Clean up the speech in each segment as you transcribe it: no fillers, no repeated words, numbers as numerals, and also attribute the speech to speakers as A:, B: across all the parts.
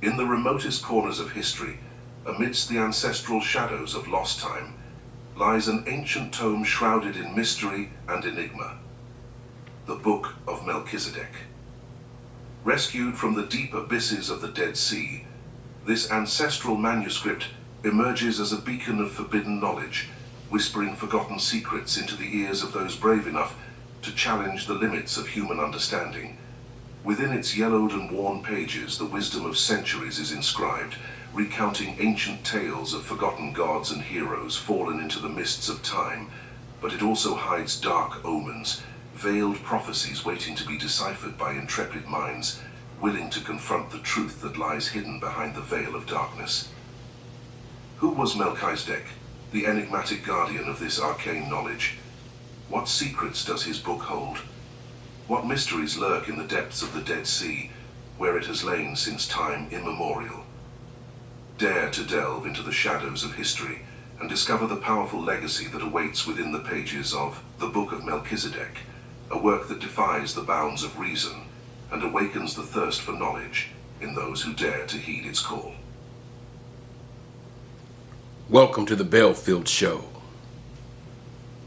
A: In the remotest corners of history, amidst the ancestral shadows of lost time, lies an ancient tome shrouded in mystery and enigma, the Book of Melchizedek. Rescued from the deep abysses of the Dead Sea, this ancestral manuscript emerges as a beacon of forbidden knowledge, whispering forgotten secrets into the ears of those brave enough to challenge the limits of human understanding. Within its yellowed and worn pages, the wisdom of centuries is inscribed, recounting ancient tales of forgotten gods and heroes fallen into the mists of time, but it also hides dark omens, veiled prophecies waiting to be deciphered by intrepid minds, willing to confront the truth that lies hidden behind the veil of darkness. Who was Melchizedek, the enigmatic guardian of this arcane knowledge? What secrets does his book hold? What mysteries lurk in the depths of the Dead Sea, where it has lain since time immemorial? Dare to delve into the shadows of history and discover the powerful legacy that awaits within the pages of the Book of Melchizedek, a work that defies the bounds of reason and awakens the thirst for knowledge in those who dare to heed its call.
B: Welcome to the Belfield Show.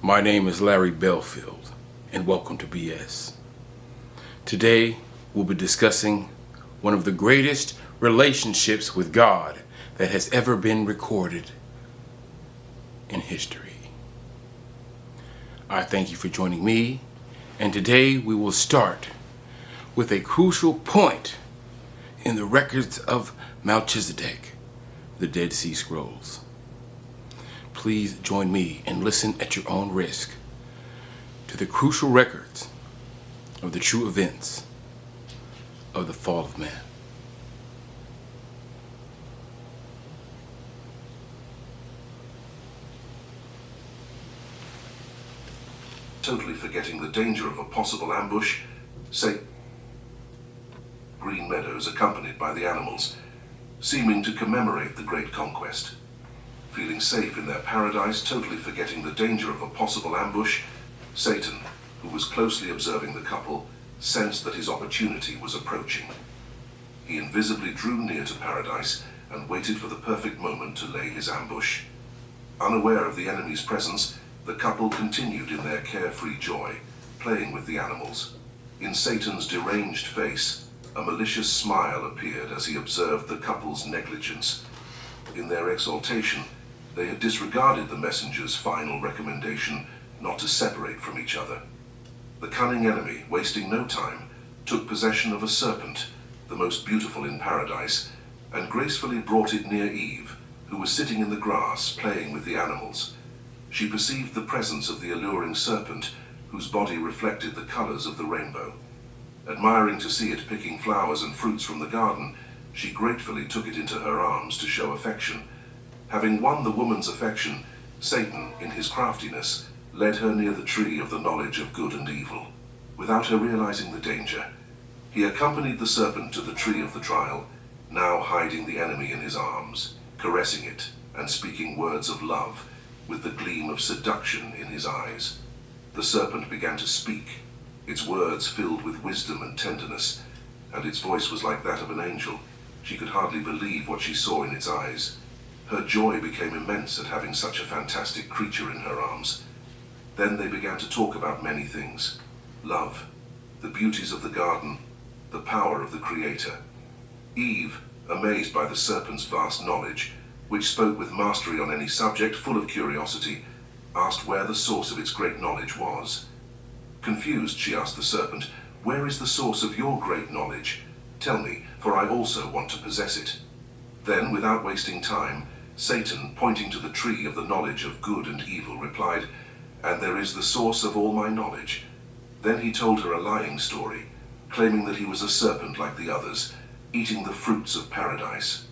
B: My name is Larry Belfield, and welcome to BS. Today, we'll be discussing one of the greatest relationships with God that has ever been recorded in history. I thank you for joining me, and today we will start with a crucial point in the records of Melchizedek, the Dead Sea Scrolls. Please join me and listen at your own risk to the crucial records of the true events of the fall of man.
A: Totally forgetting the danger of a possible ambush, green meadows accompanied by the animals, seeming to commemorate the great conquest. Feeling safe in their paradise, totally forgetting the danger of a possible ambush, Satan, who was closely observing the couple, sensed that his opportunity was approaching. He invisibly drew near to paradise and waited for the perfect moment to lay his ambush. Unaware of the enemy's presence, the couple continued in their carefree joy, playing with the animals. In Satan's deranged face, a malicious smile appeared as he observed the couple's negligence. In their exaltation, they had disregarded the messenger's final recommendation not to separate from each other. The cunning enemy, wasting no time, took possession of a serpent, the most beautiful in paradise, and gracefully brought it near Eve, who was sitting in the grass playing with the animals. She perceived the presence of the alluring serpent, whose body reflected the colors of the rainbow. Admiring to see it picking flowers and fruits from the garden, she gratefully took it into her arms to show affection. Having won the woman's affection, Satan, in his craftiness, led her near the tree of the knowledge of good and evil. Without her realizing the danger, he accompanied the serpent to the tree of the trial, now hiding the enemy in his arms, caressing it, and speaking words of love, with the gleam of seduction in his eyes. The serpent began to speak, its words filled with wisdom and tenderness, and its voice was like that of an angel. She could hardly believe what she saw in its eyes. Her joy became immense at having such a fantastic creature in her arms. Then they began to talk about many things: love, the beauties of the garden, the power of the Creator. Eve, amazed by the serpent's vast knowledge, which spoke with mastery on any subject, full of curiosity, asked where the source of its great knowledge was. Confused, she asked the serpent, "Where is the source of your great knowledge? Tell me, for I also want to possess it." Then, without wasting time, Satan, pointing to the tree of the knowledge of good and evil, replied, "And there is the source of all my knowledge." Then he told her a lying story, claiming that he was a serpent like the others, eating the fruits of paradise.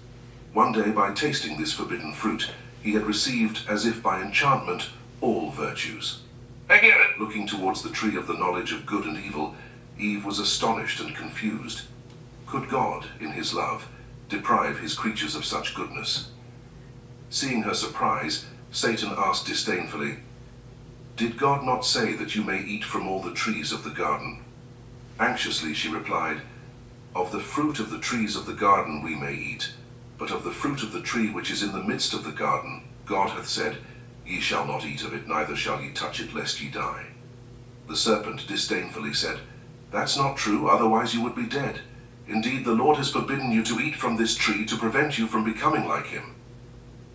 A: One day, by tasting this forbidden fruit, he had received, as if by enchantment, all virtues. Looking towards the tree of the knowledge of good and evil, Eve was astonished and confused. Could God, in his love, deprive his creatures of such goodness? Seeing her surprise, Satan asked disdainfully, "Did God not say that you may eat from all the trees of the garden?" Anxiously she replied, "Of the fruit of the trees of the garden we may eat, but of the fruit of the tree which is in the midst of the garden, God hath said, Ye shall not eat of it, neither shall ye touch it, lest ye die." The serpent disdainfully said, "That's not true, otherwise you would be dead. Indeed, the Lord has forbidden you to eat from this tree to prevent you from becoming like him."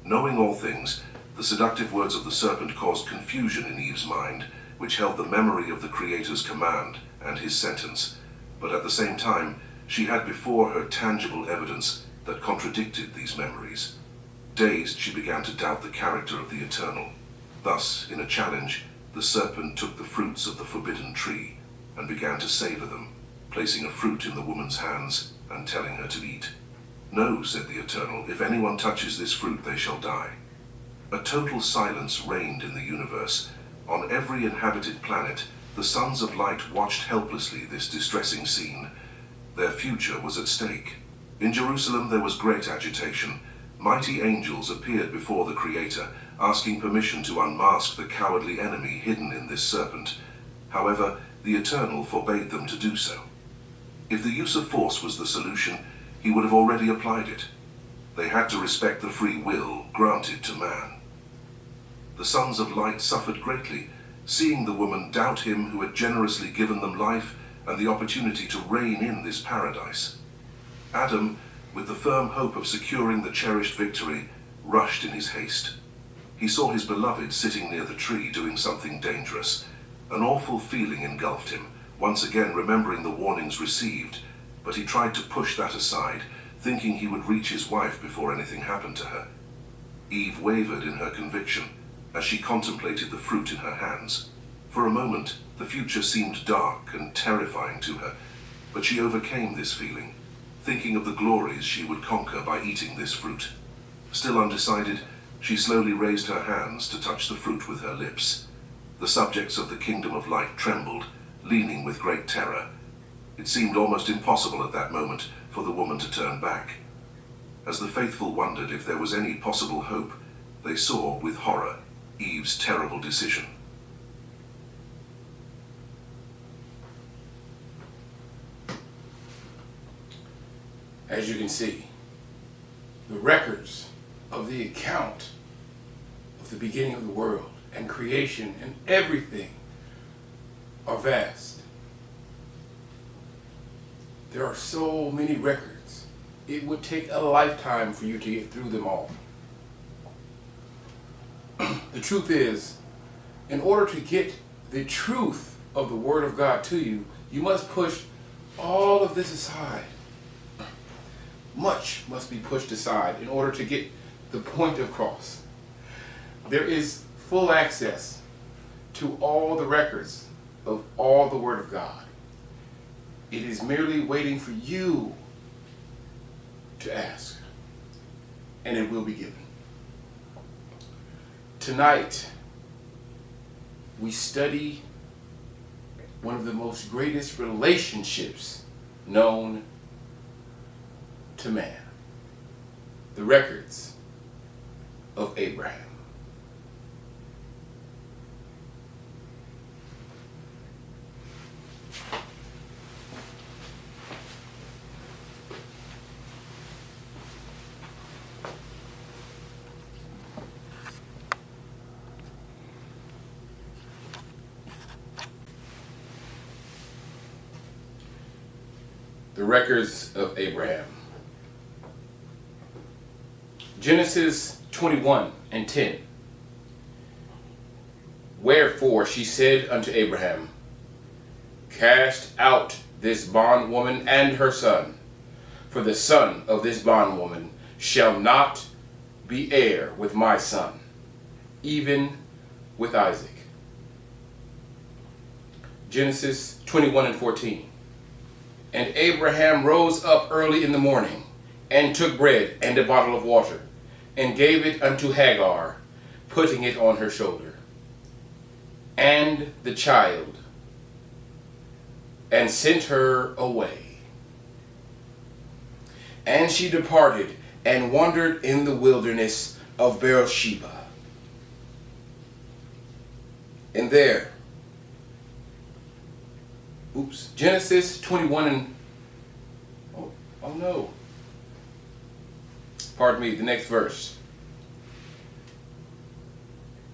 A: Knowing all things, the seductive words of the serpent caused confusion in Eve's mind, which held the memory of the Creator's command and his sentence, but at the same time, she had before her tangible evidence that contradicted these memories. Dazed, she began to doubt the character of the Eternal. Thus, in a challenge, the serpent took the fruits of the forbidden tree and began to savor them, placing a fruit in the woman's hands and telling her to eat. "No," said the Eternal, "if anyone touches this fruit, they shall die." A total silence reigned in the universe. On every inhabited planet, the sons of light watched helplessly this distressing scene. Their future was at stake. In Jerusalem there was great agitation. Mighty angels appeared before the Creator, asking permission to unmask the cowardly enemy hidden in this serpent. However, the Eternal forbade them to do so. If the use of force was the solution, he would have already applied it. They had to respect the free will granted to man. The sons of light suffered greatly, seeing the woman doubt him who had generously given them life and the opportunity to reign in this paradise. Adam, with the firm hope of securing the cherished victory, rushed in his haste. He saw his beloved sitting near the tree doing something dangerous. An awful feeling engulfed him, once again remembering the warnings received, but he tried to push that aside, thinking he would reach his wife before anything happened to her. Eve wavered in her conviction as she contemplated the fruit in her hands. For a moment, the future seemed dark and terrifying to her, but she overcame this feeling, thinking of the glories she would conquer by eating this fruit. Still undecided, she slowly raised her hands to touch the fruit with her lips. The subjects of the kingdom of light trembled, leaning with great terror. It seemed almost impossible at that moment for the woman to turn back. As the faithful wondered if there was any possible hope, they saw, with horror, Eve's terrible decision.
B: As you can see, the records of the account of the beginning of the world and creation and everything are vast. There are so many records. It would take a lifetime for you to get through them all. The truth is, in order to get the truth of the Word of God to you, you must push all of this aside. Much must be pushed aside in order to get the point across. There is full access to all the records of all the Word of God. It is merely waiting for you to ask, and it will be given. Tonight, we study one of the most greatest relationships known to man, the records of Abraham. The records of Abraham. Genesis 21:10. Wherefore she said unto Abraham, Cast out this bondwoman and her son, for the son of this bondwoman shall not be heir with my son, even with Isaac. Genesis 21:14. And Abraham rose up early in the morning, and took bread and a bottle of water, and gave it unto Hagar, putting it on her shoulder, and the child, and sent her away. And she departed, and wandered in the wilderness of Beersheba. And there, Genesis 21 and Oh no. Pardon me, the next verse.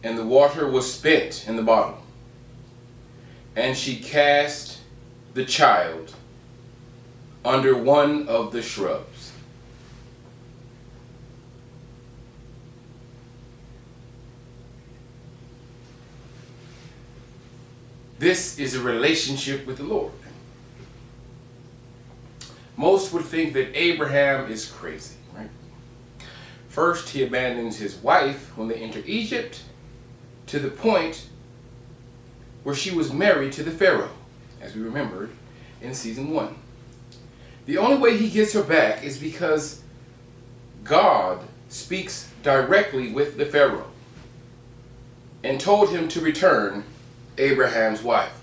B: And the water was spent in the bottle, and she cast the child under one of the shrubs. This is a relationship with the Lord. Most would think that Abraham is crazy, right? First, he abandons his wife when they enter Egypt, to the point where she was married to the Pharaoh, as we remembered in season 1. The only way he gets her back is because God speaks directly with the Pharaoh and told him to return Abraham's wife.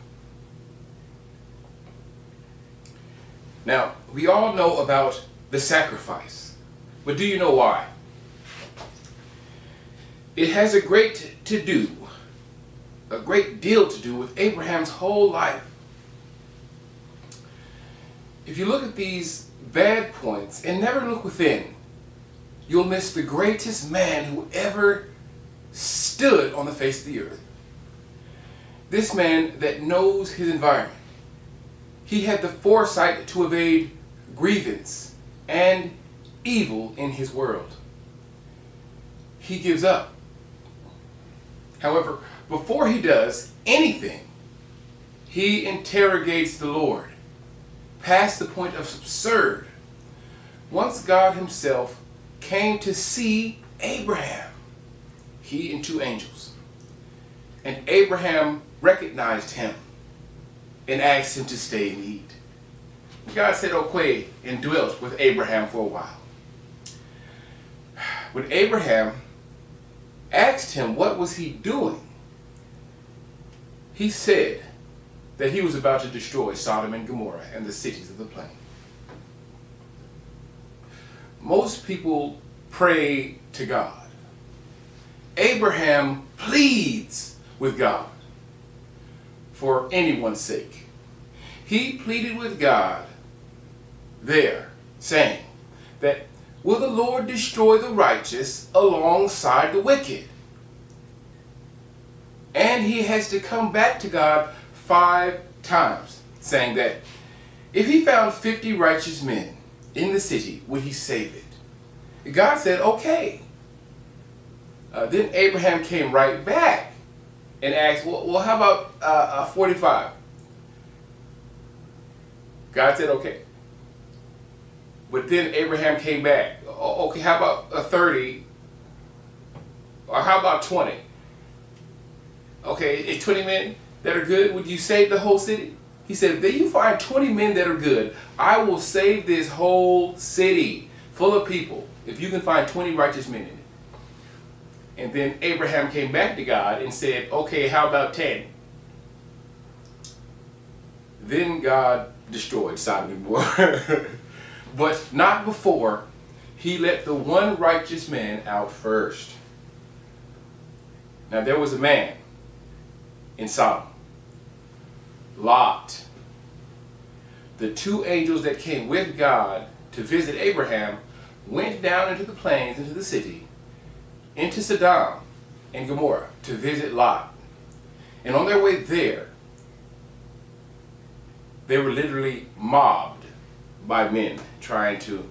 B: Now, we all know about the sacrifice, but do you know why? It has a great deal to do with Abraham's whole life. If you look at these bad points and never look within, you'll miss the greatest man who ever stood on the face of the earth. This man that knows his environment. He had the foresight to evade grievance and evil in his world. He gives up. However, before he does anything, he interrogates the Lord, past the point of absurd. Once God himself came to see Abraham, he and 2 angels, and Abraham recognized him and asked him to stay and eat. God said, okay, and dwelt with Abraham for a while. When Abraham asked him what was he doing, he said that he was about to destroy Sodom and Gomorrah and the cities of the plain. Most people pray to God. Abraham pleads with God for anyone's sake. He pleaded with God there, saying that, will the Lord destroy the righteous alongside the wicked? And he has to come back to God 5 times, saying that if he found 50 righteous men in the city, would he save it? God said, okay. Then Abraham came right back and asked, well, how about 45? God said, okay. But then Abraham came back. Okay, how about 30? Or how about 20? Okay, it's 20 men that are good. Would you save the whole city? He said, if then you find 20 men that are good, I will save this whole city full of people if you can find 20 righteous men in it. And then Abraham came back to God and said, okay, how about 10? Then God destroyed Sodom and Gomorrah. But not before he let the one righteous man out first. Now there was a man in Sodom, Lot. The 2 angels that came with God to visit Abraham went down into the plains, into the city, into Sodom and Gomorrah to visit Lot. And on their way there, they were literally mobbed by men trying to,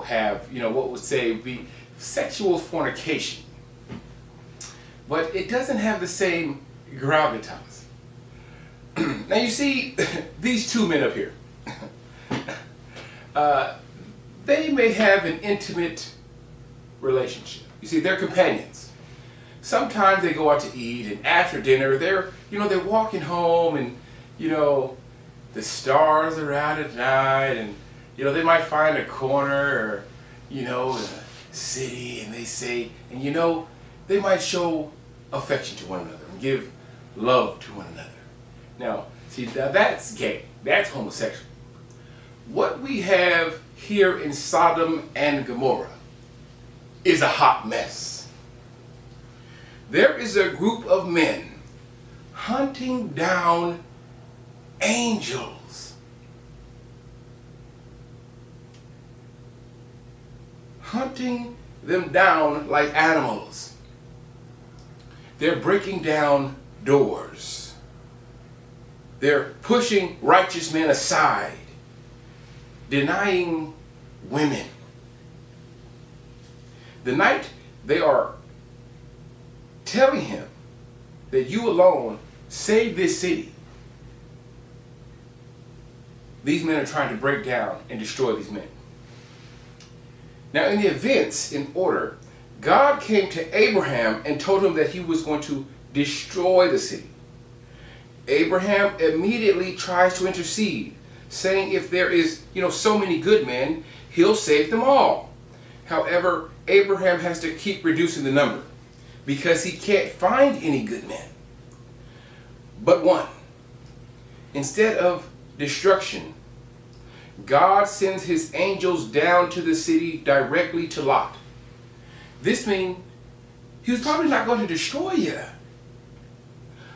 B: have, what would say be sexual fornication. But it doesn't have the same gravitas. Now you see, these 2 men up here, they may have an intimate relationship. You see, they're companions. Sometimes they go out to eat, and after dinner, they're walking home, and, the stars are out at night, and, they might find a corner, or, in a city, and they say, and, they might show affection to one another and give love to one another. Now, see, that's gay. That's homosexual. What we have here in Sodom and Gomorrah is a hot mess. There is a group of men hunting down angels putting them down like animals. They're breaking down doors. They're pushing righteous men aside, denying women. The night they are telling him that you alone save this city, these men are trying to break down and destroy these men. Now, in the events in order, God came to Abraham and told him that he was going to destroy the city. Abraham immediately tries to intercede, saying if there is, so many good men, he'll save them all. However, Abraham has to keep reducing the number because he can't find any good men but one. Instead of destruction, God sends his angels down to the city directly to Lot. This means he was probably not going to destroy you.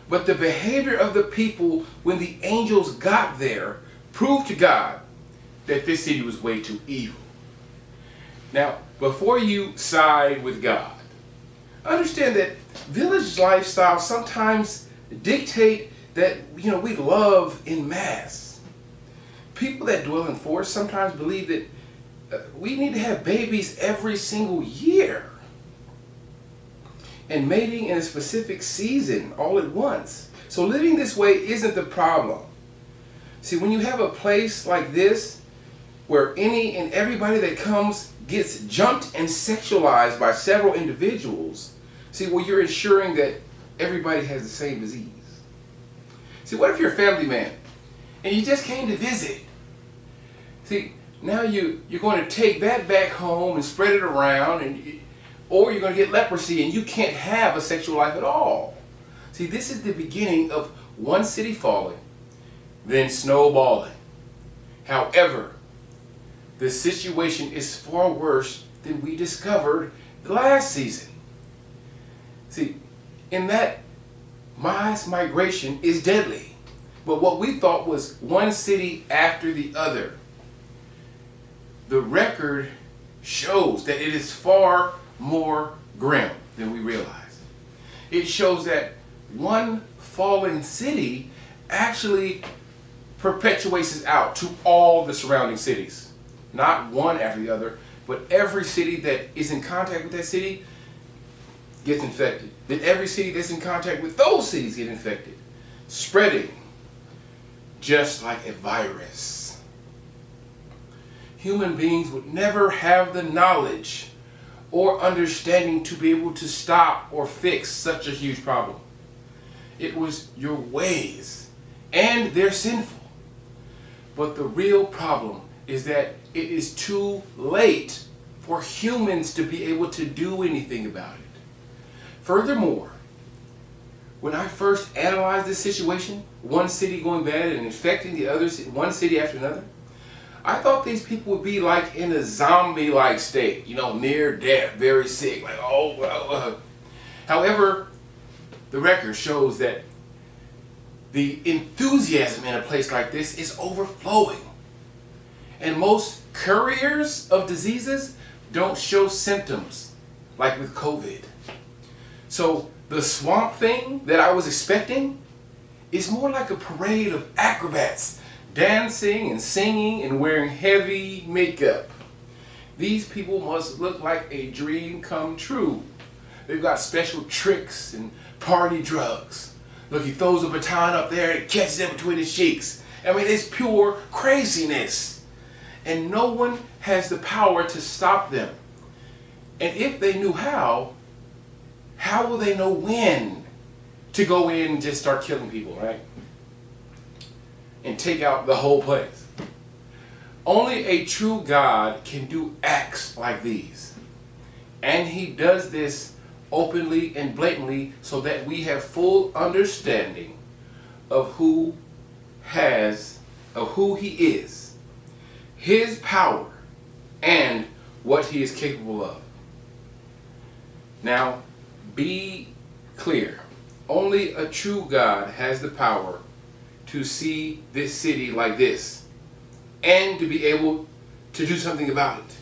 B: But the behavior of the people when the angels got there proved to God that this city was way too evil. Now, before you side with God, understand that village lifestyle sometimes dictate that, we love in mass. People that dwell in forests sometimes believe that we need to have babies every single year. And mating in a specific season all at once. So living this way isn't the problem. See, when you have a place like this, where any and everybody that comes gets jumped and sexualized by several individuals, you're ensuring that everybody has the same disease. See, what if you're a family man and you just came to visit? See, now you're going to take that back home and spread it around, or you're going to get leprosy and you can't have a sexual life at all. See, this is the beginning of one city falling, then snowballing. However, the situation is far worse than we discovered last season. See, in that mass migration is deadly. But what we thought was one city after the other, the record shows that it is far more grim than we realize. It shows that one fallen city actually perpetuates it out to all the surrounding cities. Not one after the other, but every city that is in contact with that city gets infected. Then every city that's in contact with those cities get infected, spreading just like a virus. Human beings would never have the knowledge or understanding to be able to stop or fix such a huge problem. It was your ways, and they're sinful. But the real problem is that it is too late for humans to be able to do anything about it. Furthermore, when I first analyzed this situation, one city going bad and infecting the other, one city after another, I thought these people would be like in a zombie-like state, near death, very sick, like, oh, well. However, the record shows that the enthusiasm in a place like this is overflowing. And most couriers of diseases don't show symptoms, like with COVID. So the swamp thing that I was expecting is more like a parade of acrobats, dancing and singing and wearing heavy makeup. These people must look like a dream come true. They've got special tricks and party drugs. Look, he throws a baton up there and catches it between his cheeks. I mean, it's pure craziness. And no one has the power to stop them. And if they knew how will they know when to go in and just start killing people, right? And take out the whole place. Only a true God can do acts like these. And he does this openly and blatantly so that we have full understanding of who he is, his power, and what he is capable of. Now, be clear. Only a true God has the power to see this city like this and to be able to do something about it.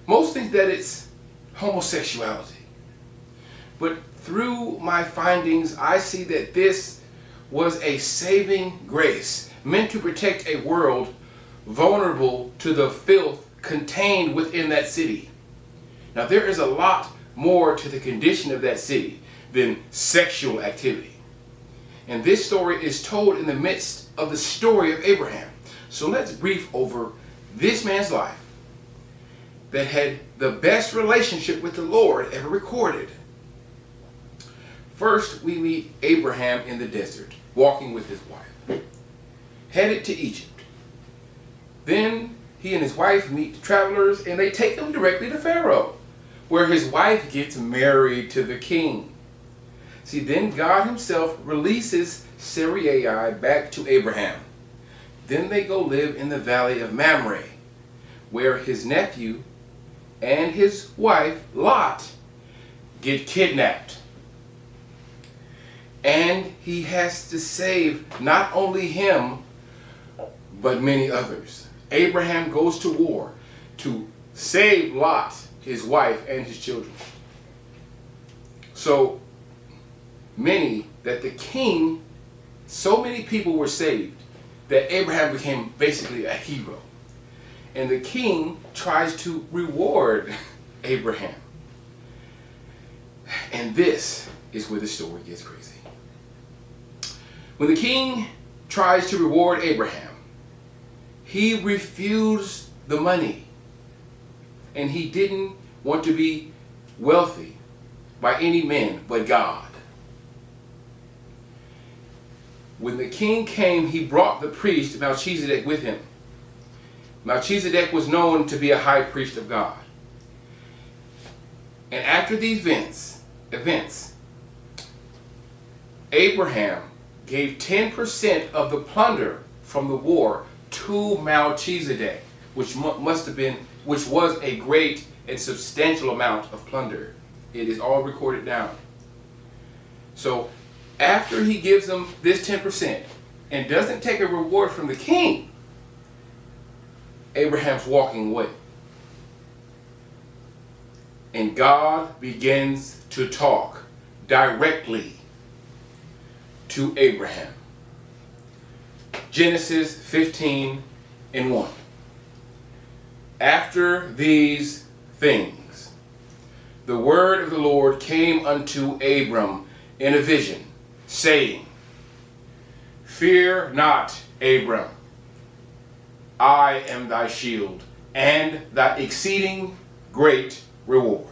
B: Most think that it's homosexuality. But through my findings, I see that this was a saving grace meant to protect a world vulnerable to the filth contained within that city. Now, there is a lot more to the condition of that city than sexual activity. And this story is told in the midst of the story of Abraham. So let's brief over this man's life that had the best relationship with the Lord ever recorded. First, we meet Abraham in the desert, walking with his wife, headed to Egypt. Then he and his wife meet travelers, and they take him directly to Pharaoh, where his wife gets married to the king. See, then God himself releases Sarai back to Abraham. Then they go live in the valley of Mamre, where his nephew and his wife, Lot, get kidnapped. And he has to save not only him, but many others. Abraham goes to war to save Lot, his wife, and his children. So many that the king, so many people were saved that Abraham became basically a hero. And the king tries to reward Abraham. And this is where the story gets crazy. When the king tries to reward Abraham, he refused the money. And he didn't want to be wealthy by any man but God. When the king came, he brought the priest Melchizedek with him. Melchizedek was known to be a high priest of God. And after these events, Abraham gave 10% of the plunder from the war to Melchizedek, which was a great and substantial amount of plunder. It is all recorded down. So after he gives them this 10% and doesn't take a reward from the king, Abraham's walking away. And God begins to talk directly to Abraham. Genesis 15:1. After these things, the word of the Lord came unto Abram in a vision, saying, Fear not, Abram. I am thy shield and thy exceeding great reward.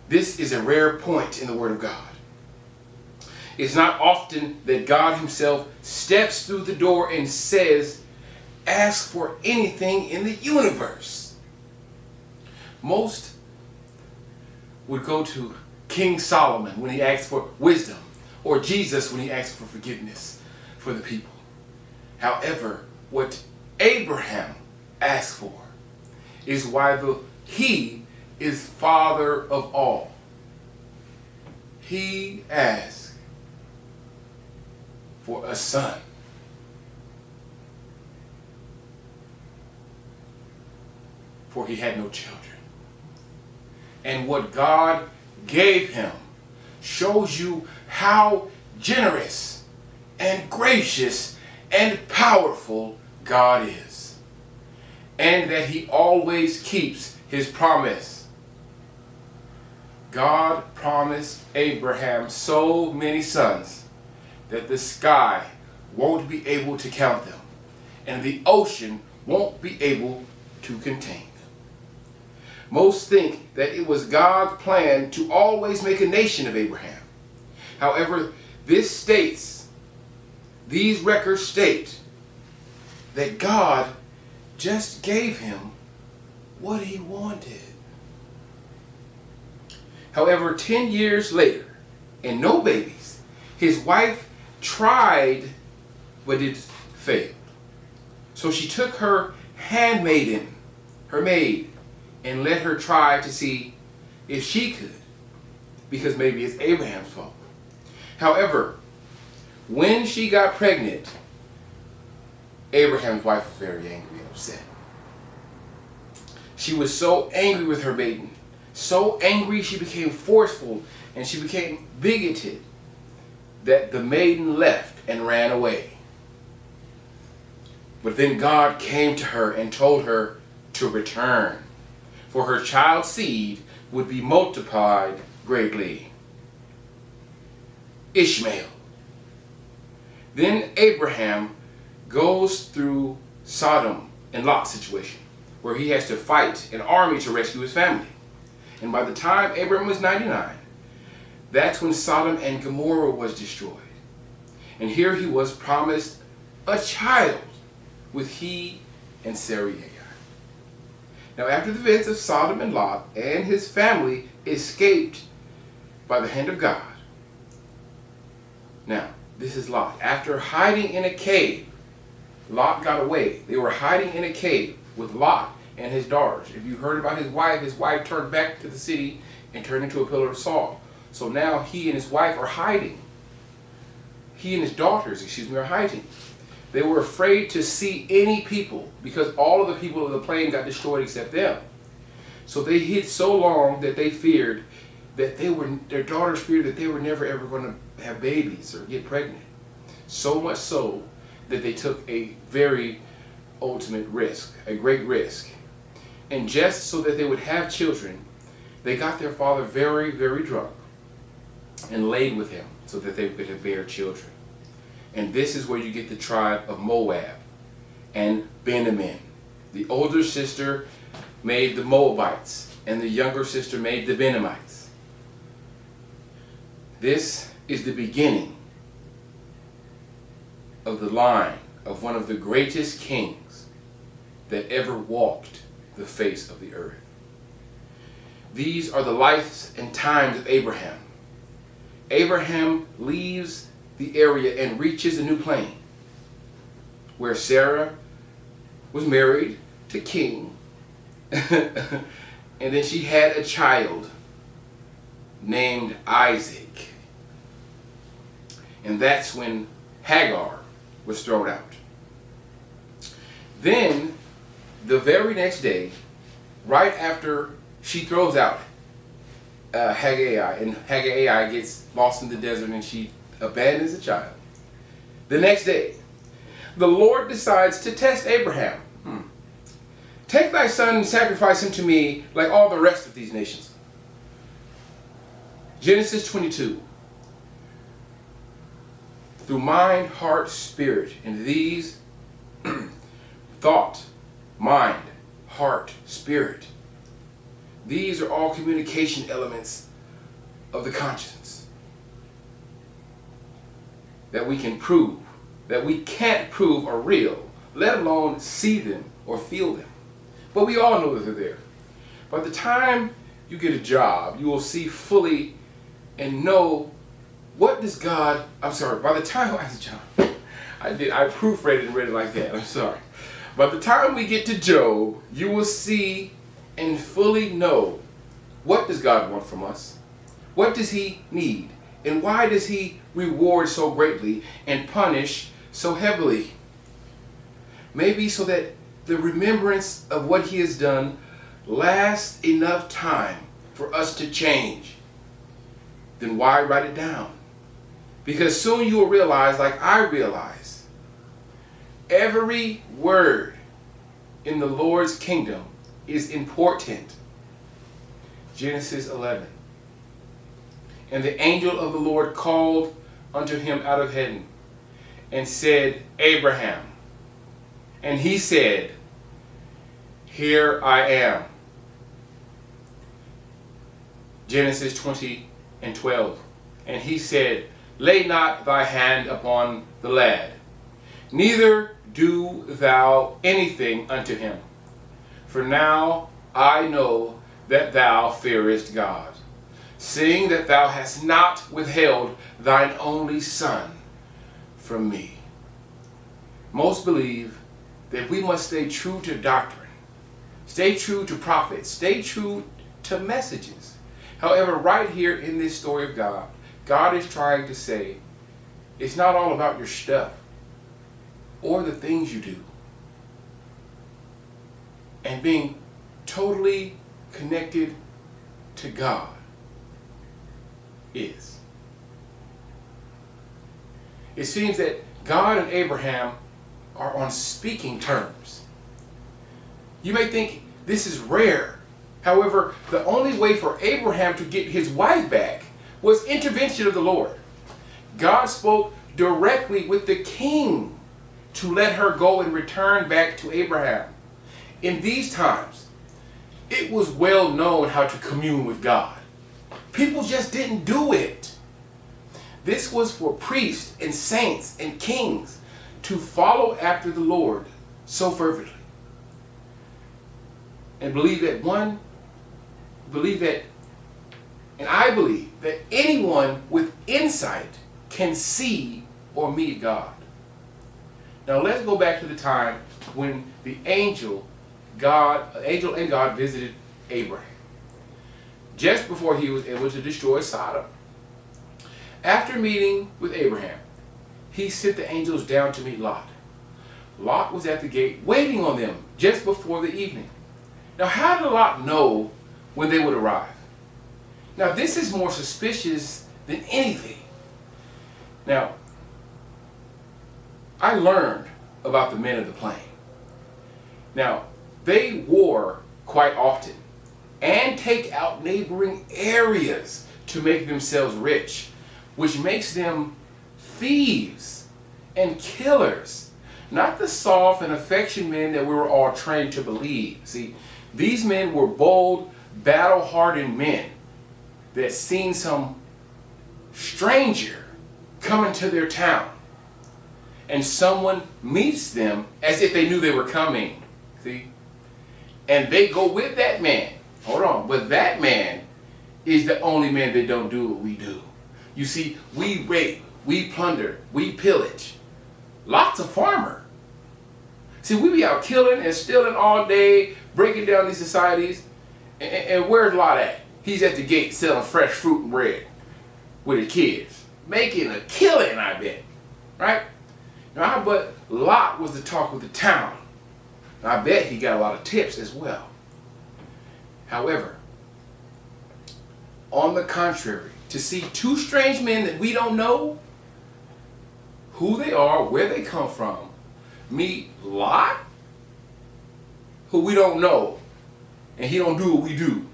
B: This is a rare point in the Word of God. It's not often that God himself steps through the door and says, ask for anything in the universe. Most would go to King Solomon when he asked for wisdom, or Jesus when he asked for forgiveness for the people. However, what Abraham asked for is why he is father of all. He asked for a son. For he had no children. And what God gave him shows you how generous and gracious and powerful God is. And that he always keeps his promise. God promised Abraham so many sons that the sky won't be able to count them, and the ocean won't be able to contain them. Most think that it was God's plan to always make a nation of Abraham. However, these records state that God just gave him what he wanted. However, 10 years later, and no babies, his wife tried, but it failed. So she took her handmaiden, her maid, and let her try to see if she could, because maybe it's Abraham's fault. However, when she got pregnant, Abraham's wife was very angry and upset. She was so angry with her maiden. So angry she became forceful and she became bigoted that the maiden left and ran away. But then God came to her and told her to return, for her child's seed would be multiplied greatly. Ishmael. Then Abraham goes through Sodom and Lot's situation, where he has to fight an army to rescue his family. And by the time Abraham was 99, that's when Sodom and Gomorrah was destroyed. And here he was promised a child with he and Sarai. Now after the events of Sodom and Lot and his family escaped by the hand of God. Now, this is Lot. After hiding in a cave, Lot got away. They were hiding in a cave with Lot and his daughters. If you heard about his wife turned back to the city and turned into a pillar of salt. So now he and his wife are hiding. He and his daughters, are hiding. They were afraid to see any people because all of the people of the plain got destroyed except them. So they hid so long that they feared that their daughters feared that they were never ever going to have babies or get pregnant. So much so that they took a very ultimate risk, a great risk. And just so that they would have children, they got their father very, very drunk and laid with him so that they could bear children. And this is where you get the tribe of Moab and Benjamin. The older sister made the Moabites, and the younger sister made the Benjamites. This is the beginning of the line of one of the greatest kings that ever walked the face of the earth. These are the lives and times of Abraham. Abraham leaves the area and reaches a new plain where Sarah was married to king and then she had a child named Isaac, and that's when Hagar was thrown out. Then the very next day, right after she throws out Haggai, and Haggai gets lost in the desert and she abandons the child. The next day, the Lord decides to test Abraham. Take thy son and sacrifice him to me like all the rest of these nations. Genesis 22. Through mind, heart, spirit, and these thought, mind, heart, spirit. These are all communication elements of the conscience that we can prove, that we can't prove are real, let alone see them or feel them. But we all know that they're there. By the time you get a job, you will see fully and know what does God, by the time I proofread it and read it like that, I'm sorry. By the time we get to Job, you will see and fully know what does God want from us? What does he need? And why does he reward so greatly and punish so heavily? Maybe so that the remembrance of what he has done lasts enough time for us to change. Then why write it down? Because soon you will realize, like I realize, every word in the Lord's kingdom is important. Genesis 11. And the angel of the Lord called unto him out of heaven and said, Abraham. And he said, Here I am. Genesis 20:12. And he said, Lay not thy hand upon the lad, neither do thou anything unto him. For now I know that thou fearest God, seeing that thou hast not withheld thine only son from me. Most believe that we must stay true to doctrine, stay true to prophets, stay true to messages. However, right here in this story of God, God is trying to say, it's not all about your stuff or the things you do and being totally connected to God is. It seems that God and Abraham are on speaking terms. You may think this is rare. However, the only way for Abraham to get his wife back was intervention of the Lord. God spoke directly with the king to let her go and return back to Abraham. In these times, it was well known how to commune with God. People just didn't do it. This was for priests and saints and kings to follow after the Lord so fervently. And I believe that anyone with insight can see or meet God. Now let's go back to the time when the angel and God visited Abraham, just before he was able to destroy Sodom. After meeting with Abraham, he sent the angels down to meet Lot. Lot was at the gate waiting on them just before the evening. Now, how did Lot know when they would arrive? Now, this is more suspicious than anything. Now, I learned about the men of the plain. Now, they war quite often and take out neighboring areas to make themselves rich, which makes them thieves and killers. Not the soft and affectionate men that we were all trained to believe. See, these men were bold, battle-hardened men that seen some stranger come into their town, and someone meets them as if they knew they were coming. See? And they go with that man. Hold on. But that man is the only man that don't do what we do. You see, we rape, we plunder, we pillage. Lot's a farmer. See, we be out killing and stealing all day, breaking down these societies. And where's Lot at? He's at the gate selling fresh fruit and bread with his kids. Making a killing, I bet. Right? Now, but Lot was the talk of the town. And I bet he got a lot of tips as well. However, on the contrary, to see two strange men that we don't know who they are, where they come from, meet Lot, who we don't know, and he don't do what we do.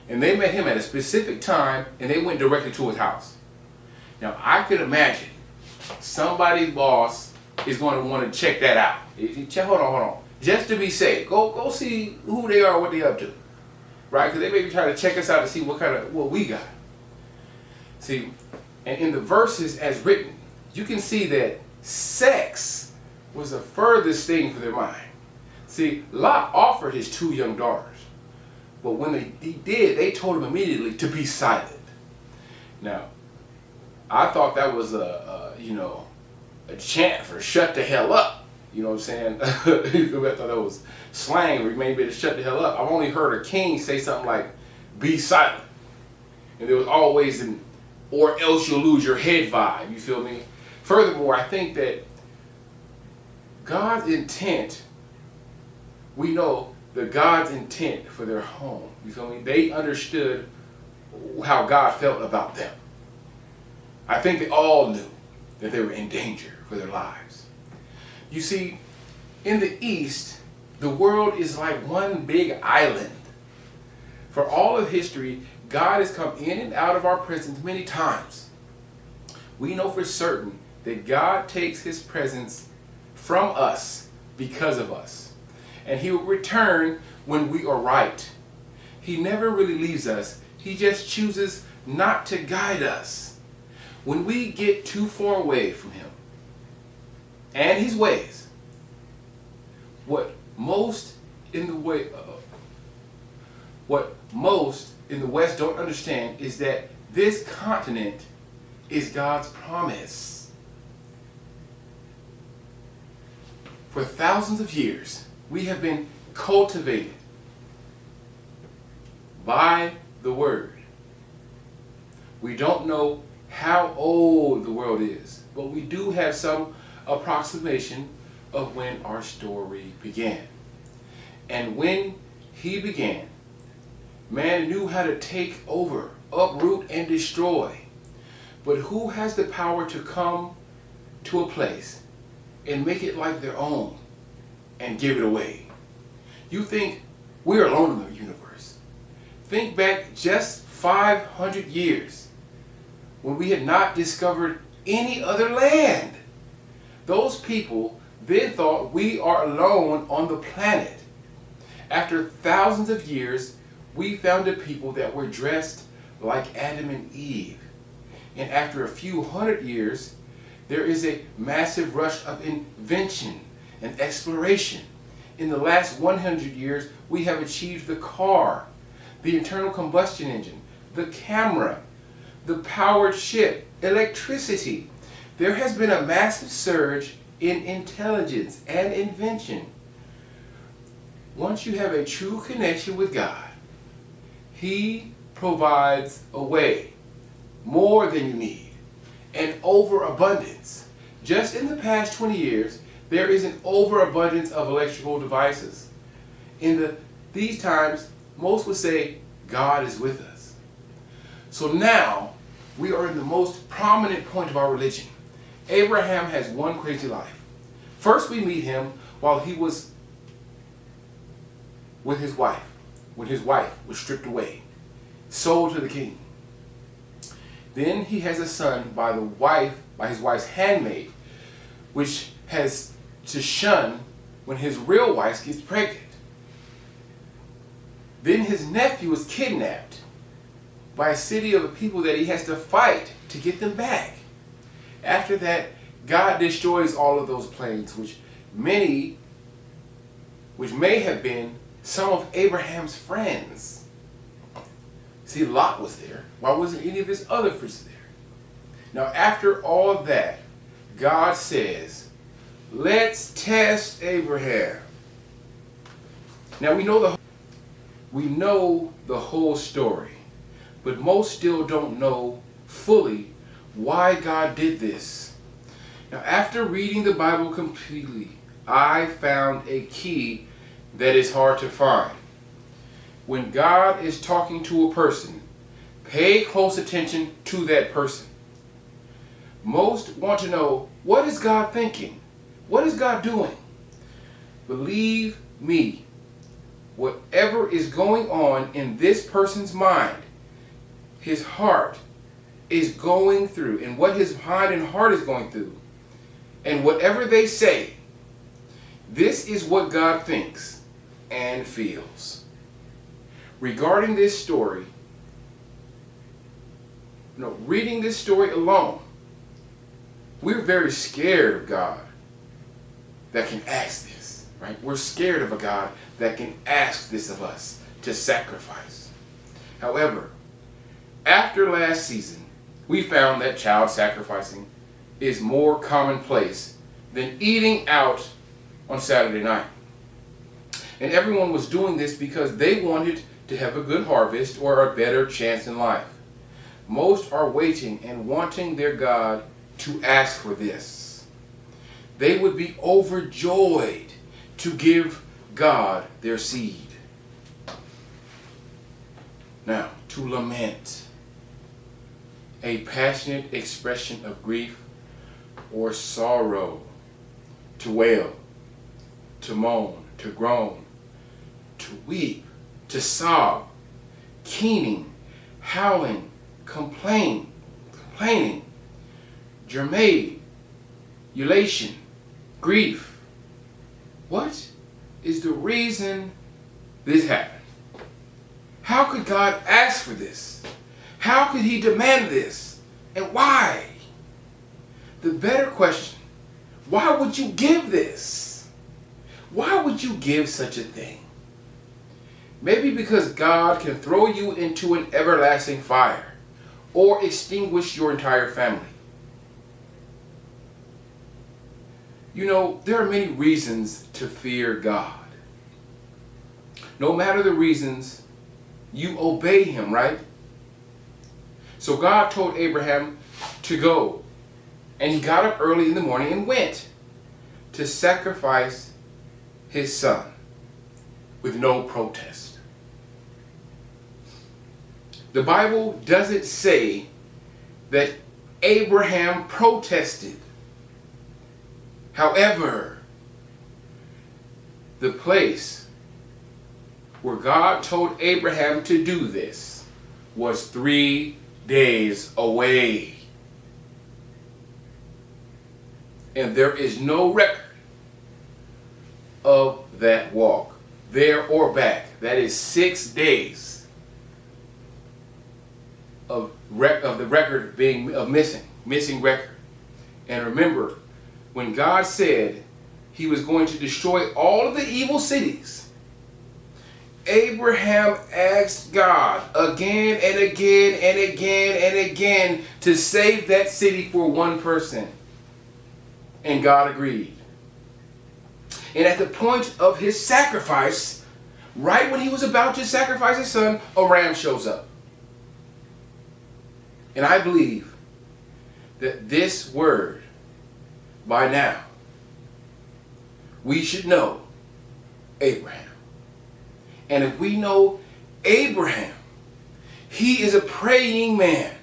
B: And they met him at a specific time, and they went directly to his house. Now, I could imagine somebody's boss is going to want to check that out. Hold on. Just to be safe, go see who they are, what they up to, right? Because they may be trying to check us out to see what we got. See, and in the verses as written, you can see that sex was the furthest thing for their mind. See, Lot offered his 2 young daughters, but when he did, they told him immediately to be silent. Now, I thought that was a chant for shut the hell up. You know what I'm saying? I thought that was slang where you may be able to shut the hell up. I've only heard a king say something like, be silent. And there was always an or else you'll lose your head vibe, you feel me? Furthermore, I think that God's intent, we know that God's intent for their home, you feel me? They understood how God felt about them. I think they all knew that they were in danger for their lives. You see, in the East, the world is like one big island. For all of history, God has come in and out of our presence many times. We know for certain that God takes his presence from us because of us. And he will return when we are right. He never really leaves us. He just chooses not to guide us. When we get too far away from him and his ways, what most in the West don't understand is that this continent is God's promise. For thousands of years, we have been cultivated by the Word. We don't know how old the world is, but we do have some approximation of when our story began. And when he began, man knew how to take over, uproot, and destroy. But who has the power to come to a place and make it like their own and give it away? You think we're alone in the universe. Think back just 500 years when we had not discovered any other land. Those people then thought we are alone on the planet. After thousands of years, we found a people that were dressed like Adam and Eve. And after a few hundred years, there is a massive rush of invention and exploration. In the last 100 years, we have achieved the car, the internal combustion engine, the camera, the powered ship, electricity. There has been a massive surge in intelligence and invention. Once you have a true connection with God, He provides a way, more than you need, and overabundance. Just in the past 20 years, there is an overabundance of electrical devices. In these times, most would say God is with us. So now, we are in the most prominent point of our religion. Abraham has one crazy life. First, we meet him while he was with his wife, when his wife was stripped away, sold to the king. Then he has a son by his wife's handmaid, which has to shun when his real wife gets pregnant. Then his nephew is kidnapped by a city of people that he has to fight to get them back. After that, God destroys all of those planes, which may have been some of Abraham's friends. See, Lot was there. Why wasn't any of his other friends there? Now, after all of that, God says, let's test Abraham. Now, we know the whole story, but most still don't know fully why God did this. Now, after reading the Bible completely, I found a key that is hard to find. When God is talking to a person, pay close attention to that person. Most want to know, what is God thinking? What is God doing? Believe me, whatever is going on in this person's mind, his heart is going through, and what his mind and heart is going through, and whatever they say, this is what God thinks and feels. Regarding this story, reading this story alone, we're very scared of God that can ask this, right? We're scared of a God that can ask this of us, to sacrifice. However, after last season, we found that child sacrificing is more commonplace than eating out on Saturday night. And everyone was doing this because they wanted to have a good harvest or a better chance in life. Most are waiting and wanting their God to ask for this. They would be overjoyed to give God their seed. Now, to lament, a passionate expression of grief or sorrow, to wail, to moan, to groan, to weep, to sob, keening, howling, complaining, germade, elation, grief. What is the reason this happened? How could God ask for this? How could He demand this? And why? The better question, why would you give this? Why would you give such a thing? Maybe because God can throw you into an everlasting fire or extinguish your entire family. There are many reasons to fear God. No matter the reasons, you obey Him, right? So God told Abraham to go, and he got up early in the morning and went to sacrifice his son. with no protest. The Bible doesn't say that Abraham protested. However, the place where God told Abraham to do this was 3 days away. And there is no record of that walk, there or back. That is 6 days of the record being missing record. And remember, when God said he was going to destroy all of the evil cities, Abraham asked God again and again and again and again to save that city for one person. And God agreed. And at the point of his sacrifice, right when he was about to sacrifice his son, a ram shows up. And I believe that this word, by now, we should know Abraham. And if we know Abraham, he is a praying man.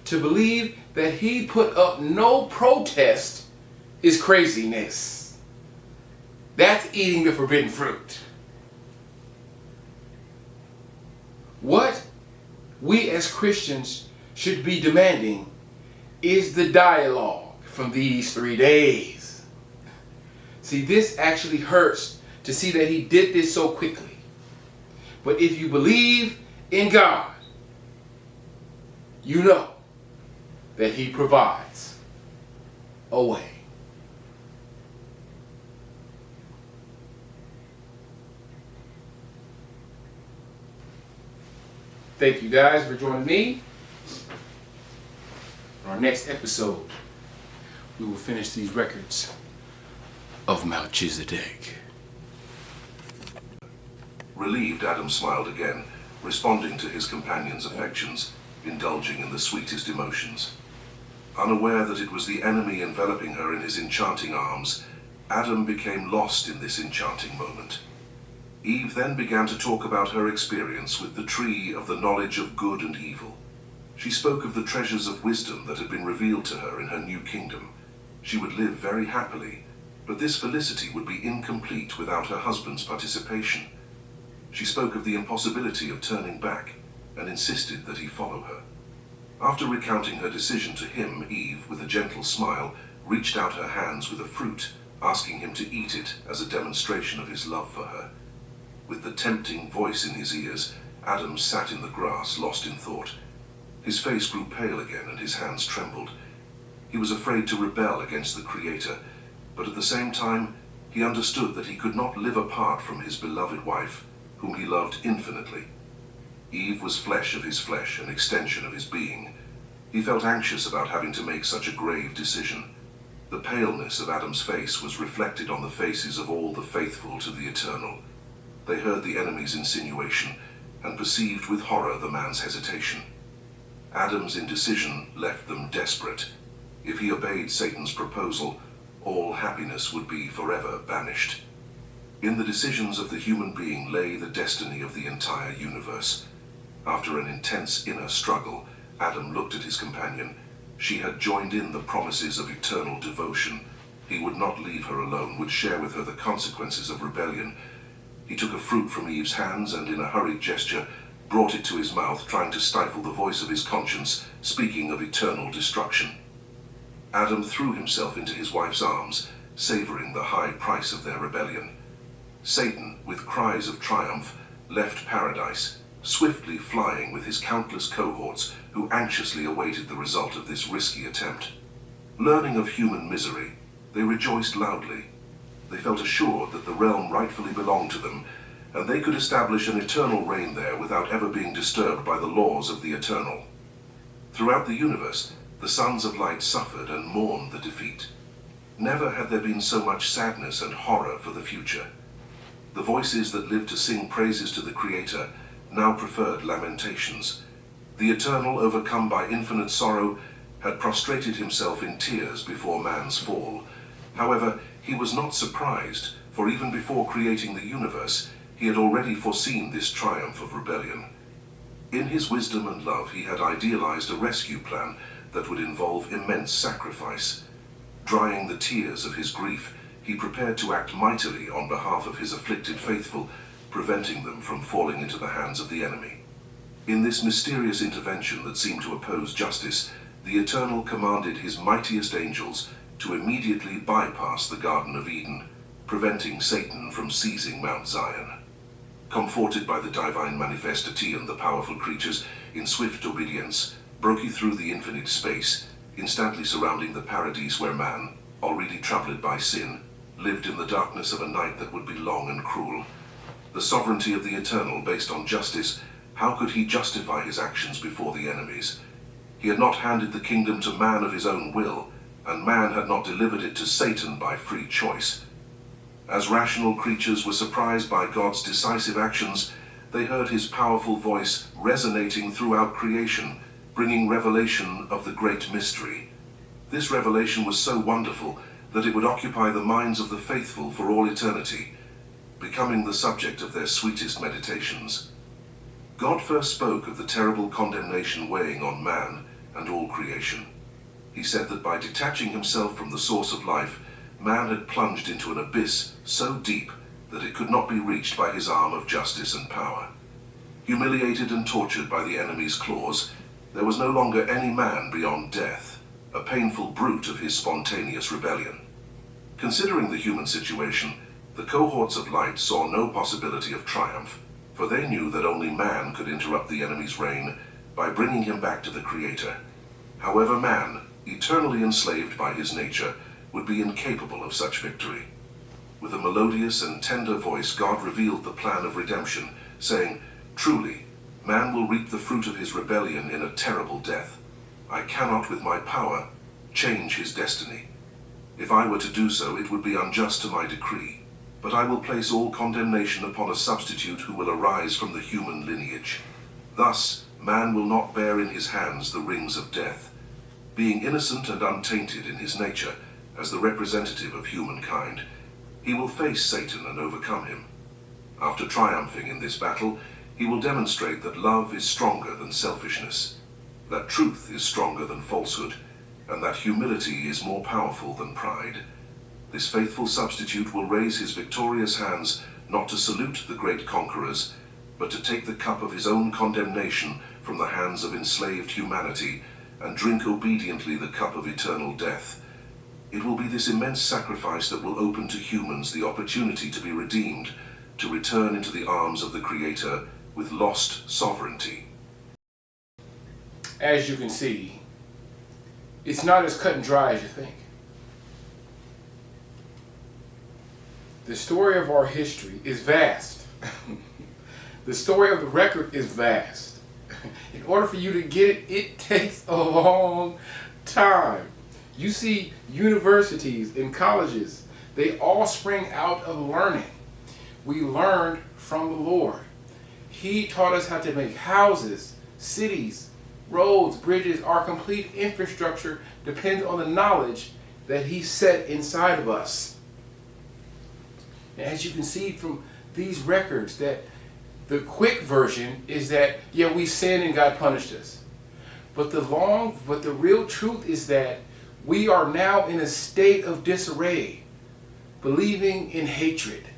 B: To believe that he put up no protest is craziness. That's eating the forbidden fruit. What we as Christians should be demanding is the dialogue from these 3 days. See, this actually hurts to see that he did this so quickly. But if you believe in God, you know that he provides a way. Thank you guys for joining me. On our next episode, we will finish these records of Melchizedek.
A: Relieved, Adam smiled again, responding to his companion's affections, indulging in the sweetest emotions. Unaware that it was the enemy enveloping her in his enchanting arms, Adam became lost in this enchanting moment. Eve then began to talk about her experience with the tree of the knowledge of good and evil. She spoke of the treasures of wisdom that had been revealed to her in her new kingdom. She would live very happily, but this felicity would be incomplete without her husband's participation. She spoke of the impossibility of turning back and insisted that he follow her. After recounting her decision to him, Eve, with a gentle smile, reached out her hands with a fruit, asking him to eat it as a demonstration of his love for her. With the tempting voice in his ears, Adam sat in the grass, lost in thought. His face grew pale again and his hands trembled. He was afraid to rebel against the Creator, but at the same time, he understood that he could not live apart from his beloved wife, whom he loved infinitely. Eve was flesh of his flesh, an extension of his being. He felt anxious about having to make such a grave decision. The paleness of Adam's face was reflected on the faces of all the faithful to the Eternal. They heard the enemy's insinuation and perceived with horror the man's hesitation. Adam's indecision left them desperate. If he obeyed Satan's proposal, all happiness would be forever banished. In the decisions of the human being lay the destiny of the entire universe. After an intense inner struggle, Adam looked at his companion. She had joined in the promises of eternal devotion. He would not leave her alone, would share with her the consequences of rebellion. He took a fruit from Eve's hands and, in a hurried gesture, brought it to his mouth, trying to stifle the voice of his conscience, speaking of eternal destruction. Adam threw himself into his wife's arms, savoring the high price of their rebellion. Satan, with cries of triumph, left paradise, swiftly flying with his countless cohorts who anxiously awaited the result of this risky attempt. Learning of human misery, they rejoiced loudly. They felt assured that the realm rightfully belonged to them, and they could establish an eternal reign there without ever being disturbed by the laws of the Eternal. Throughout the universe, the sons of light suffered and mourned the defeat. Never had there been so much sadness and horror for the future. The voices that lived to sing praises to the Creator now preferred lamentations. The Eternal, overcome by infinite sorrow, had prostrated himself in tears before man's fall. However, he was not surprised, for even before creating the universe, he had already foreseen this triumph of rebellion. In his wisdom and love, he had idealized a rescue plan that would involve immense sacrifice. Drying the tears of his grief, he prepared to act mightily on behalf of his afflicted faithful, preventing them from falling into the hands of the enemy. In this mysterious intervention that seemed to oppose justice, the Eternal commanded his mightiest angels to immediately bypass the Garden of Eden, preventing Satan from seizing Mount Zion. Comforted by the divine manifestity, and the powerful creatures, in swift obedience, broke he through the infinite space, instantly surrounding the paradise where man, already troubled by sin, lived in the darkness of a night that would be long and cruel. The sovereignty of the Eternal based on justice, how could he justify his actions before the enemies? He had not handed the kingdom to man of his own will, and man had not delivered it to Satan by free choice. As rational creatures were surprised by God's decisive actions, they heard his powerful voice resonating throughout creation, bringing revelation of the great mystery. This revelation was so wonderful that it would occupy the minds of the faithful for all eternity, becoming the subject of their sweetest meditations. God first spoke of the terrible condemnation weighing on man and all creation. He said that by detaching himself from the source of life, man had plunged into an abyss so deep that it could not be reached by his arm of justice and power. Humiliated and tortured by the enemy's claws, there was no longer any man beyond death, a painful brute of his spontaneous rebellion. Considering the human situation, the cohorts of light saw no possibility of triumph, for they knew that only man could interrupt the enemy's reign by bringing him back to the Creator. However, man, eternally enslaved by his nature, would be incapable of such victory. With a melodious and tender voice, God revealed the plan of redemption, saying, "Truly, man will reap the fruit of his rebellion in a terrible death. I cannot, with my power, change his destiny. If I were to do so, it would be unjust to my decree. But I will place all condemnation upon a substitute who will arise from the human lineage. Thus, man will not bear in his hands the rings of death. Being innocent and untainted in his nature, as the representative of humankind, he will face Satan and overcome him. After triumphing in this battle, he will demonstrate that love is stronger than selfishness, that truth is stronger than falsehood, and that humility is more powerful than pride. This faithful substitute will raise his victorious hands not to salute the great conquerors, but to take the cup of his own condemnation from the hands of enslaved humanity and drink obediently the cup of eternal death. It will be this immense sacrifice that will open to humans the opportunity to be redeemed, to return into the arms of the Creator with lost sovereignty."
B: As you can see, it's not as cut and dry as you think. The story of our history is vast. The story of the record is vast. In order for you to get it, it takes a long time. You see universities and colleges, they all spring out of learning. We learned from the Lord. He taught us how to make houses, cities, roads, bridges. Our complete infrastructure depends on the knowledge that He set inside of us. And as you can see from these records, that the quick version is that, yeah, we sinned and God punished us. But the real truth is that we are now in a state of disarray, believing in hatred,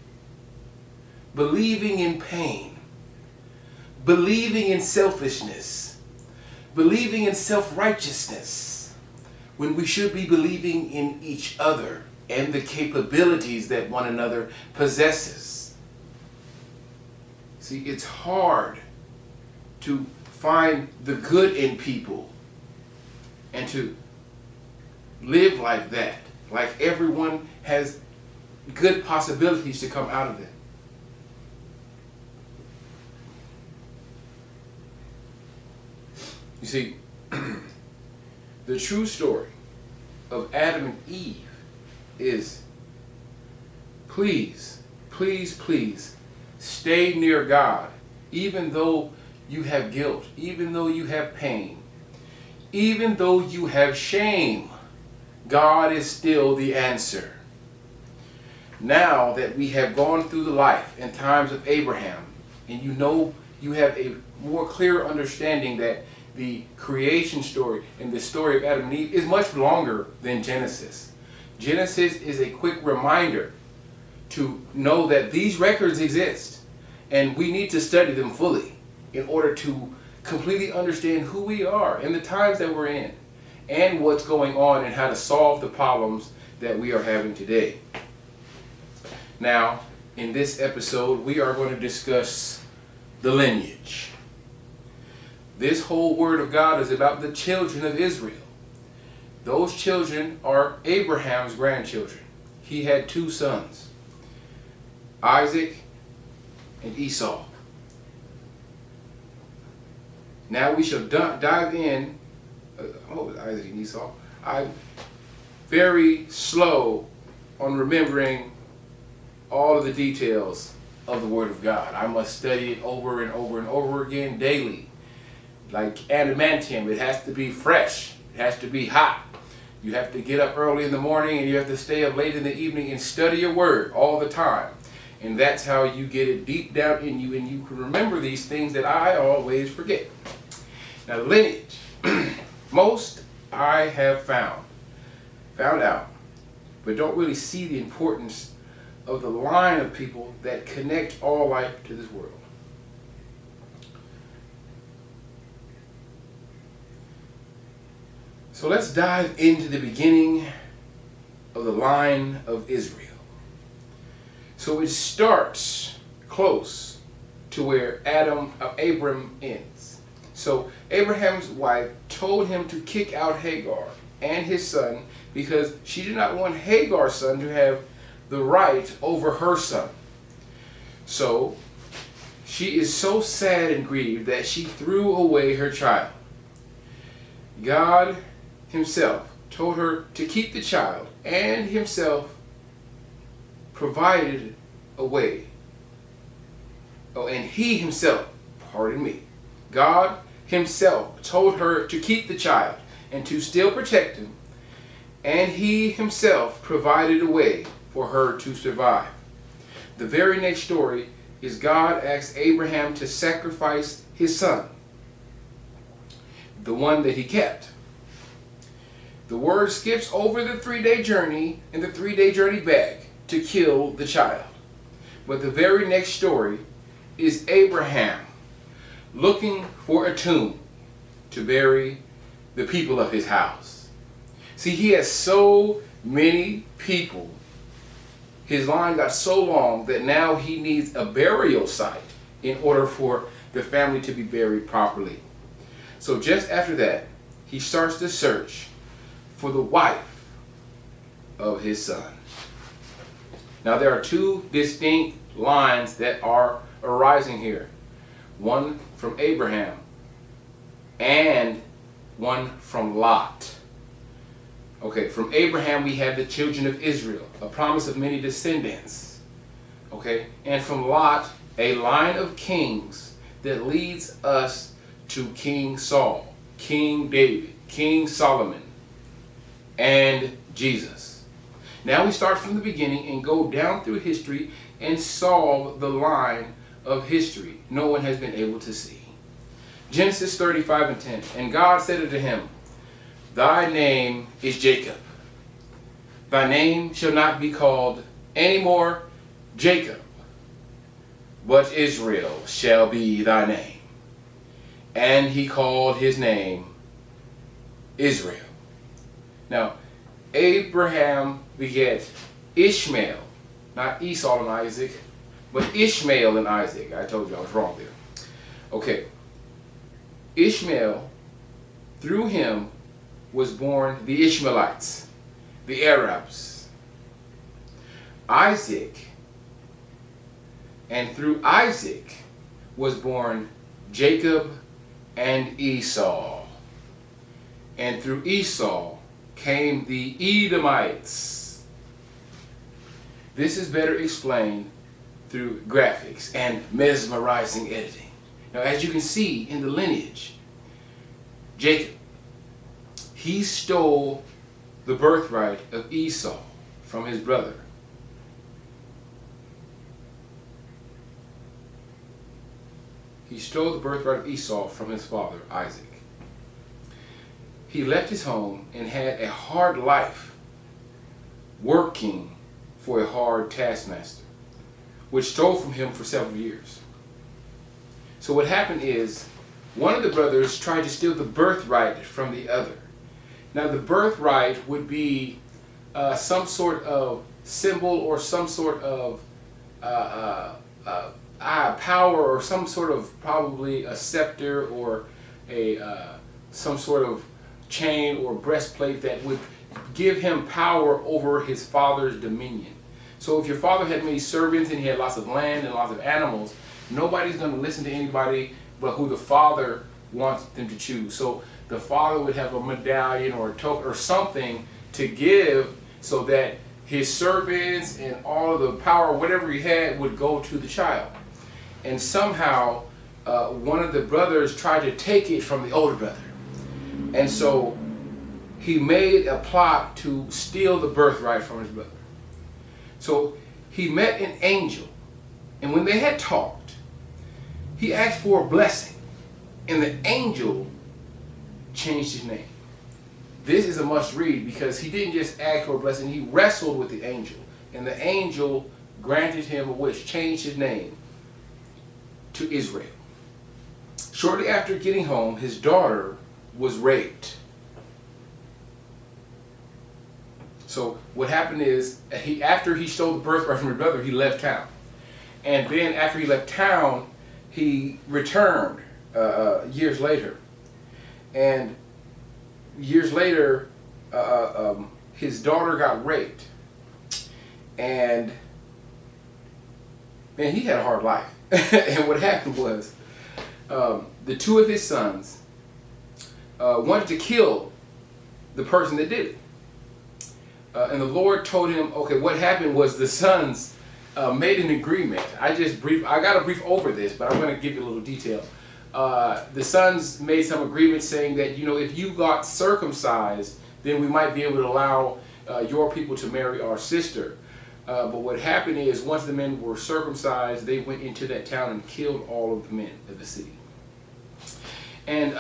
B: believing in pain, believing in selfishness, believing in self-righteousness, when we should be believing in each other and the capabilities that one another possesses. See, it's hard to find the good in people and to live like that, like everyone has good possibilities to come out of it. You see, the true story of Adam and Eve is, please, please, please stay near God, even though you have guilt, even though you have pain, even though you have shame. God is still the answer. now that we have gone through the life and times of Abraham, and you have a more clear understanding that the creation story and the story of Adam and Eve is much longer than Genesis. Genesis is a quick reminder to know that these records exist, and we need to study them fully in order to completely understand who we are and the times that we're in and what's going on and how to solve the problems that we are having today. Now, in this episode, we are going to discuss the lineage. This whole word of God is about the children of Israel. Those children are Abraham's grandchildren. He had two sons, Isaac and Esau. Now we shall dive in. Isaac and Esau. I'm very slow on remembering all of the details of the Word of God. I must study it over and over and over again daily. Like adamantium, it has to be fresh. It has to be hot. You have to get up early in the morning and you have to stay up late in the evening and study your Word all the time. And that's how you get it deep down in you, and you can remember these things that I always forget. Now, the lineage. Most I have found out, but don't really see the importance of the line of people that connect all life to this world. So let's dive into the beginning of the line of Israel. So it starts close to where Abram ends. So Abraham's wife told him to kick out Hagar and his son because she did not want Hagar's son to have the right over her son. So she is so sad and grieved that she threw away her child. God himself told her to keep the child, and himself provided a way. And he himself, God himself told her to keep the child and to still protect him, and he himself provided a way for her to survive. The very next story is God asked Abraham to sacrifice his son, the one that he kept. The word skips over the 3-day journey and the 3-day journey back to kill the child. But the very next story is Abraham looking for a tomb to bury the people of his house. See, he has so many people. His line got so long that now he needs a burial site in order for the family to be buried properly. So just after that, he starts the search for the wife of his son. Now there are two distinct lines that are arising here. One from Abraham and one from Lot. Okay, from Abraham we have the children of Israel, a promise of many descendants. Okay, and from Lot, a line of kings that leads us to King Saul, King David, King Solomon, and Jesus. Now we start from the beginning and go down through history and solve the line of history no one has been able to see. Genesis 35:10. And God said unto him, Thy name is Jacob. Thy name shall not be called any more Jacob, but Israel shall be thy name. And he called his name Israel. Now, Abraham begat Ishmael, not Esau and Isaac, but Ishmael and Isaac. I told you I was wrong there. Okay. Ishmael, through him was born the Ishmaelites, the Arabs. Isaac, and through Isaac was born Jacob and Esau. And through Esau came the Edomites. This is better explained through graphics and mesmerizing editing. Now, as you can see in the lineage, Jacob, he stole the birthright of Esau from his brother. he stole the birthright of Esau from his father, Isaac. He left his home and had a hard life working for a hard taskmaster, which stole from him for several years. So what happened is, one of the brothers tried to steal the birthright from the other. Now the birthright would be some sort of symbol or some sort of power, or some sort of, probably a scepter, or some sort of chain or breastplate that would give him power over his father's dominion. So if your father had many servants and he had lots of land and lots of animals, nobody's going to listen to anybody but who the father wants them to choose. So the father would have a medallion or a token or something to give, so that his servants and all of the power, whatever he had, would go to the child. And somehow one of the brothers tried to take it from the older brother. And so he made a plot to steal the birthright from his brother. So he met an angel, and when they had talked, he asked for a blessing, and the angel changed his name. This is a must read, because he didn't just ask for a blessing, he wrestled with the angel, and the angel granted him a wish, changed his name to Israel. Shortly after getting home, his daughter was raped. So what happened is, after he stole the birthright from his brother, he left town. And then after he left town, he returned years later. And years later, his daughter got raped. And man, he had a hard life. And what happened was, the two of his sons wanted to kill the person that did it. And the Lord told him, okay, what happened was the sons made an agreement. I got to brief over this, but I'm going to give you a little detail. The sons made some agreement saying that, if you got circumcised, then we might be able to allow your people to marry our sister. But what happened is, once the men were circumcised, they went into that town and killed all of the men of the city. And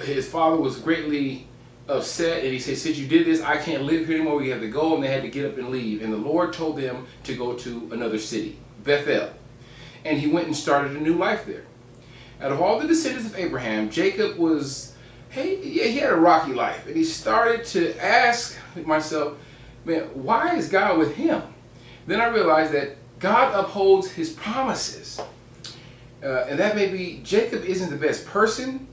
B: his father was greatly upset, and he said, since you did this, I can't live here anymore, we have to go. And they had to get up and leave. And the Lord told them to go to another city, Bethel. And he went and started a new life there. Out of all the descendants of Abraham, Jacob he had a rocky life. And he started to ask myself, man, why is God with him? Then I realized that God upholds his promises. And that may be, Jacob isn't the best person,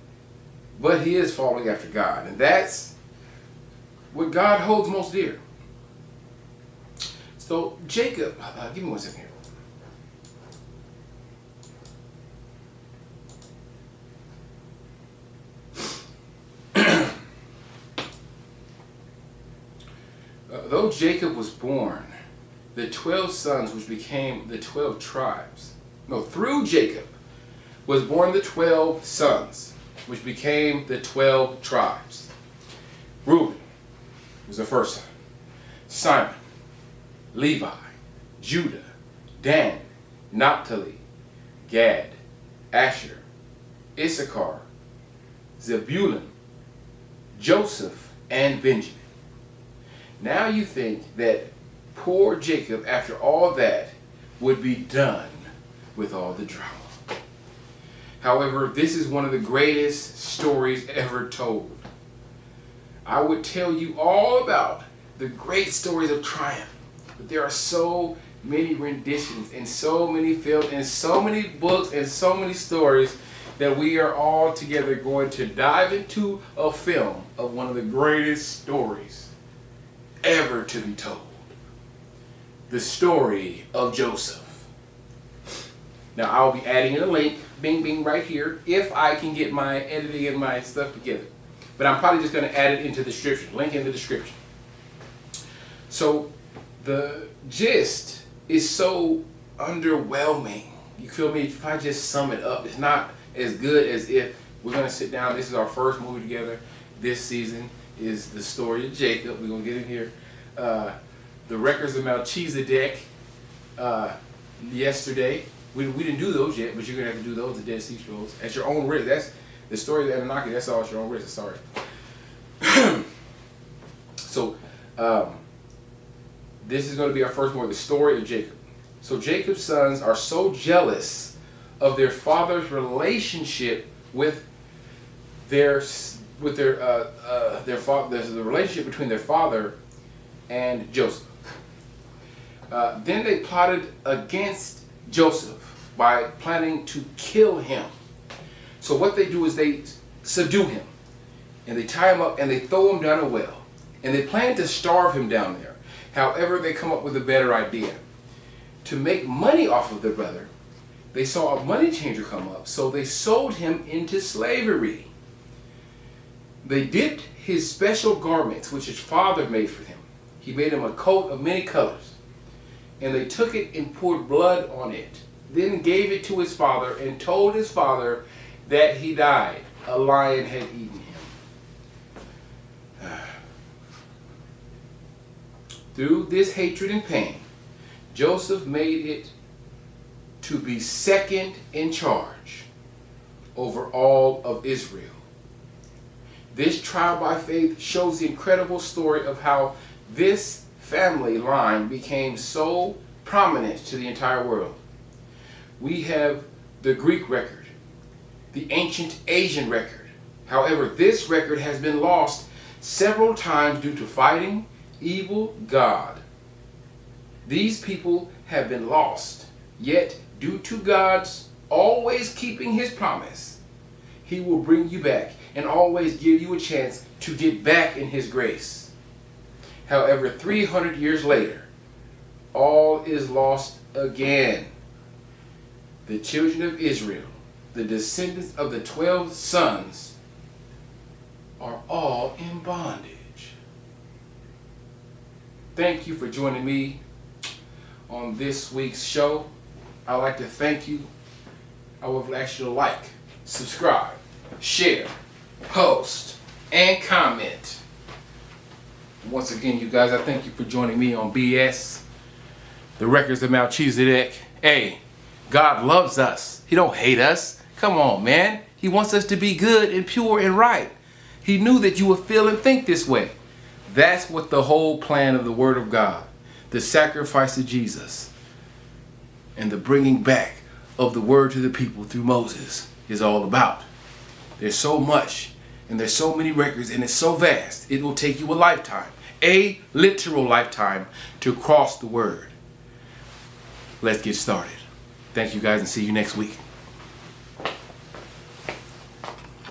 B: but he is following after God. And that's what God holds most dear. So Jacob, give me 1 second here. Though Jacob was born, the 12 sons which became the 12 tribes. No, through Jacob was born the 12 sons which became the 12 tribes. Reuben was the first son. Simon, Levi, Judah, Dan, Naphtali, Gad, Asher, Issachar, Zebulun, Joseph, and Benjamin. Now you think that poor Jacob, after all that, would be done with all the drama. However, this is one of the greatest stories ever told. I would tell you all about the great stories of triumph, but there are so many renditions and so many films and so many books and so many stories that we are all together going to dive into a film of one of the greatest stories ever to be told. The story of Joseph. Now I'll be adding in a link, bing bing, right here, if I can get my editing and my stuff together. But I'm probably just going to add it into the description, link in the description. So the gist is so underwhelming. You feel me? If I just sum it up, it's not as good as if we're going to sit down. This is our first movie together this season. Is the story of Jacob. We're going to get in here. The records of Melchizedek yesterday. We didn't do those yet, but you're going to have to do those, the Dead Sea Scrolls, at your own risk. That's the story of the Anunnaki. That's all at your own risk. Sorry. So, this is going to be our first one, the story of Jacob. So Jacob's sons are so jealous of their father's relationship with their father. There's the relationship between their father and Joseph. Then they plotted against Joseph by planning to kill him. So what they do is they subdue him, and they tie him up and they throw him down a well, and they plan to starve him down there. However, they come up with a better idea. To make money off of their brother, they saw a money changer come up, so they sold him into slavery. They dipped his special garments, which his father made for him. He made him a coat of many colors. And they took it and poured blood on it. Then gave it to his father and told his father that he died. A lion had eaten him. Through this hatred and pain, Joseph made it to be second in charge over all of Israel. This trial by faith shows the incredible story of how this family line became so prominent to the entire world. We have the Greek record, the ancient Asian record. However, this record has been lost several times due to fighting evil God. These people have been lost, yet due to God's always keeping his promise, he will bring you back and always give you a chance to get back in his grace. However, 300 years later, all is lost again. The children of Israel, the descendants of the 12 sons, are all in bondage. Thank you for joining me on this week's show. I'd like to thank you. I would ask you to like, subscribe, share, post, and comment. Once again, you guys, I thank you for joining me on BS, the records of Melchizedek. Hey, God loves us. He don't hate us. Come on, man. He wants us to be good and pure and right. He knew that you would feel and think this way. That's what the whole plan of the Word of God, the sacrifice of Jesus, and the bringing back of the Word to the people through Moses is all about. There's so much, and there's so many records, and it's so vast, it will take you a literal lifetime, to cross the Word. Let's get started. Thank you guys, and see you next week.